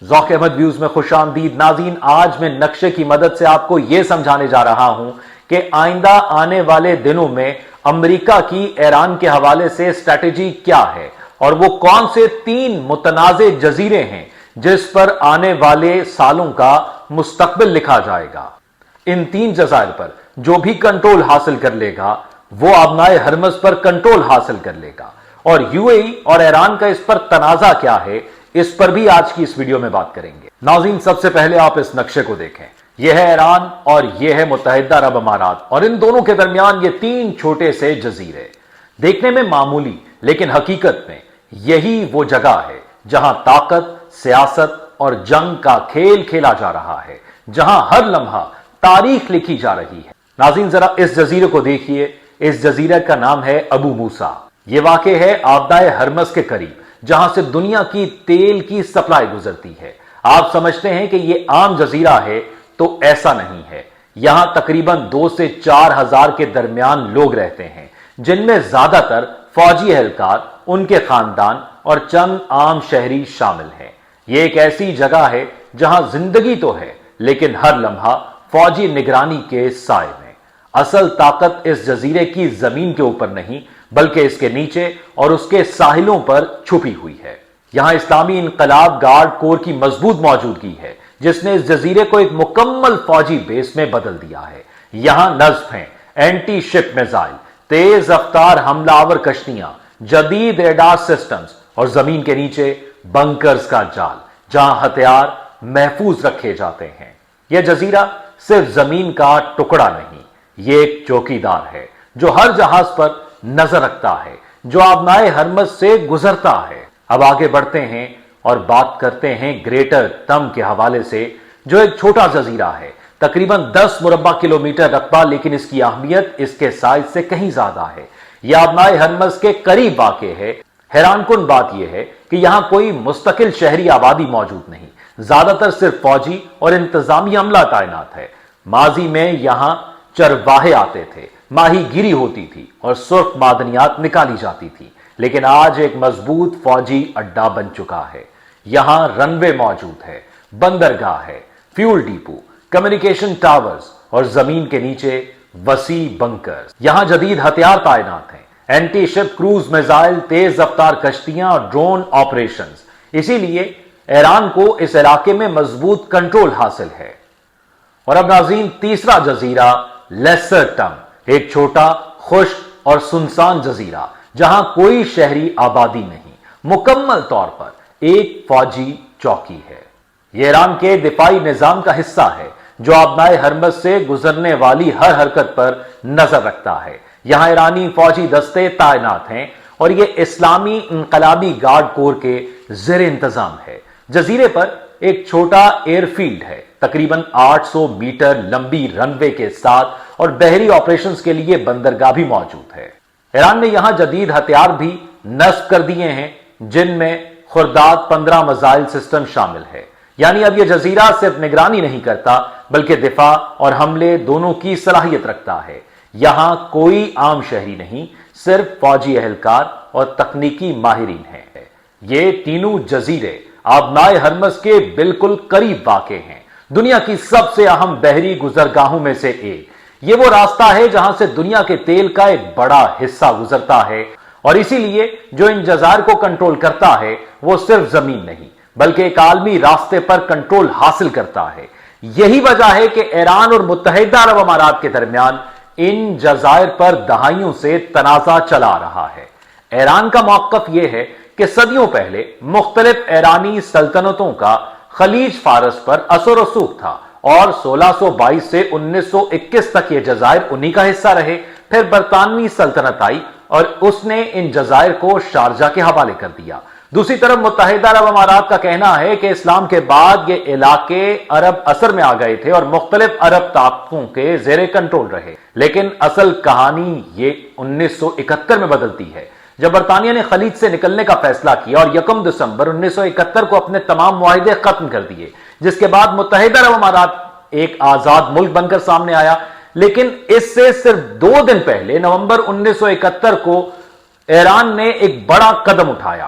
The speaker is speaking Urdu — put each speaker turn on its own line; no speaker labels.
ذوق احمد ویوز میں خوش آمدید ناظرین، آج میں نقشے کی مدد سے آپ کو یہ سمجھانے جا رہا ہوں کہ آئندہ آنے والے دنوں میں امریکہ کی ایران کے حوالے سے اسٹریٹجی کیا ہے اور وہ کون سے 3 متنازع جزیرے ہیں جس پر آنے والے سالوں کا مستقبل لکھا جائے گا۔ ان 3 جزائر پر جو بھی کنٹرول حاصل کر لے گا وہ آبنائے ہرمز پر کنٹرول حاصل کر لے گا، اور یو اے ای اور ایران کا اس پر تنازع کیا ہے اس پر بھی آج کی اس ویڈیو میں بات کریں گے۔ ناظرین، سب سے پہلے آپ اس نقشے کو دیکھیں، یہ ہے ایران اور یہ ہے متحدہ عرب امارات، اور ان دونوں کے درمیان یہ 3 چھوٹے سے جزیرے، دیکھنے میں معمولی لیکن حقیقت میں یہی وہ جگہ ہے جہاں طاقت، سیاست اور جنگ کا کھیل کھیلا جا رہا ہے، جہاں ہر لمحہ تاریخ لکھی جا رہی ہے۔ ناظرین، ذرا اس جزیرے کو دیکھیے، اس جزیرے کا نام ہے ابو موسیٰ۔ یہ واقع ہے آبدائے ہرمز کے قریب، جہاں سے دنیا کی تیل کی سپلائی گزرتی ہے۔ آپ سمجھتے ہیں کہ یہ عام جزیرہ ہے تو ایسا نہیں ہے۔ یہاں تقریباً 2 سے 4 ہزار کے درمیان لوگ رہتے ہیں، جن میں زیادہ تر فوجی اہلکار، ان کے خاندان اور چند عام شہری شامل ہیں۔ یہ ایک ایسی جگہ ہے جہاں زندگی تو ہے لیکن ہر لمحہ فوجی نگرانی کے سائے میں۔ اصل طاقت اس جزیرے کی زمین کے اوپر نہیں بلکہ اس کے نیچے اور اس کے ساحلوں پر چھپی ہوئی ہے۔ یہاں اسلامی انقلاب گارڈ کور کی مضبوط موجودگی ہے جس نے اس جزیرے کو ایک مکمل فوجی بیس میں بدل دیا ہے۔ یہاں نصب ہیں اینٹی شپ میزائل، تیز رفتار حملہ آور کشتیاں، جدید ریڈار سسٹمز اور زمین کے نیچے بنکرز کا جال جہاں ہتھیار محفوظ رکھے جاتے ہیں۔ یہ جزیرہ صرف زمین کا ٹکڑا نہیں، یہ ایک چوکیدار ہے جو ہر جہاز پر نظر رکھتا ہے، جو آبنائے ہرمز سے گزرتا ہے۔ اب آگے بڑھتے ہیں اور بات کرتے ہیں گریٹر تم کے حوالے سے، جو ایک چھوٹا جزیرہ ہے، تقریباً 10 مربع کلومیٹر رقبہ، لیکن اس کی اہمیت اس کے سائز سے کہیں زیادہ ہے۔ یہ آبنائے ہرمز کے قریب واقع ہے۔ حیران کن بات یہ ہے کہ یہاں کوئی مستقل شہری آبادی موجود نہیں، زیادہ تر صرف فوجی اور انتظامی عملہ تعینات ہے۔ ماضی میں یہاں چرواہے آتے تھے، ماہی گیری ہوتی تھی اور سرخ معدنیات نکالی جاتی تھی، لیکن آج ایک مضبوط فوجی اڈا بن چکا ہے۔ یہاں رن وے موجود ہے، بندرگاہ ہے، فیول ڈیپو، کمیونیکیشن ٹاورز اور زمین کے نیچے وسیع بنکرز۔ یہاں جدید ہتھیار تعینات ہیں، اینٹی شپ کروز میزائل، تیز رفتار کشتیاں اور ڈرون آپریشنز۔ اسی لیے ایران کو اس علاقے میں مضبوط کنٹرول حاصل ہے۔ اور اب ناظرین، تیسرا جزیرہ لیسر ٹم، ایک چھوٹا، خشک اور سنسان جزیرہ جہاں کوئی شہری آبادی نہیں، مکمل طور پر ایک فوجی چوکی ہے۔ یہ ایران کے دفاعی نظام کا حصہ ہے جو آبنائے ہرمز سے گزرنے والی ہر حرکت پر نظر رکھتا ہے۔ یہاں ایرانی فوجی دستے تعینات ہیں اور یہ اسلامی انقلابی گارڈ کور کے زیر انتظام ہے۔ جزیرے پر ایک چھوٹا ایئر فیلڈ ہے، تقریباً 800 میٹر لمبی رن وے کے ساتھ، اور بحری آپریشنز کے لیے بندرگاہ بھی موجود ہے۔ ایران نے یہاں جدید ہتھیار بھی نصب کر دیے ہیں جن میں خرداد 15 میزائل سسٹم شامل ہے۔ یعنی اب یہ جزیرہ صرف نگرانی نہیں کرتا بلکہ دفاع اور حملے دونوں کی صلاحیت رکھتا ہے۔ یہاں کوئی عام شہری نہیں، صرف فوجی اہلکار اور تکنیکی ماہرین ہیں۔ یہ تینوں جزیرے آبنائے ہرمز کے بالکل قریب واقع ہیں، دنیا کی سب سے اہم بحری گزرگاہوں میں سے ایک۔ یہ وہ راستہ ہے جہاں سے دنیا کے تیل کا ایک بڑا حصہ گزرتا ہے، اور اسی لیے جو ان جزائر کو کنٹرول کرتا ہے وہ صرف زمین نہیں بلکہ ایک عالمی راستے پر کنٹرول حاصل کرتا ہے۔ یہی وجہ ہے کہ ایران اور متحدہ عرب امارات کے درمیان ان جزائر پر دہائیوں سے تنازع چلا رہا ہے۔ ایران کا موقف یہ ہے کہ صدیوں پہلے مختلف ایرانی سلطنتوں کا خلیج فارس پر اثر و رسوخ تھا، اور 1622 سے 1921 تک یہ جزائر انہی کا حصہ رہے۔ پھر برطانوی سلطنت آئی اور اس نے ان جزائر کو شارجہ کے حوالے کر دیا۔ دوسری طرف متحدہ عرب امارات کا کہنا ہے کہ اسلام کے بعد یہ علاقے عرب اثر میں آ گئے تھے اور مختلف عرب طاقتوں کے زیر کنٹرول رہے، لیکن اصل کہانی یہ 1971 میں بدلتی ہے جب برطانیہ نے خلیج سے نکلنے کا فیصلہ کیا اور 1 دسمبر 1971 کو اپنے تمام معاہدے ختم کر دیے، جس کے بعد متحدہ عرب امارات ایک آزاد ملک بن کر سامنے آیا۔ لیکن اس سے صرف 2 دن پہلے نومبر 1971 کو ایران نے ایک بڑا قدم اٹھایا۔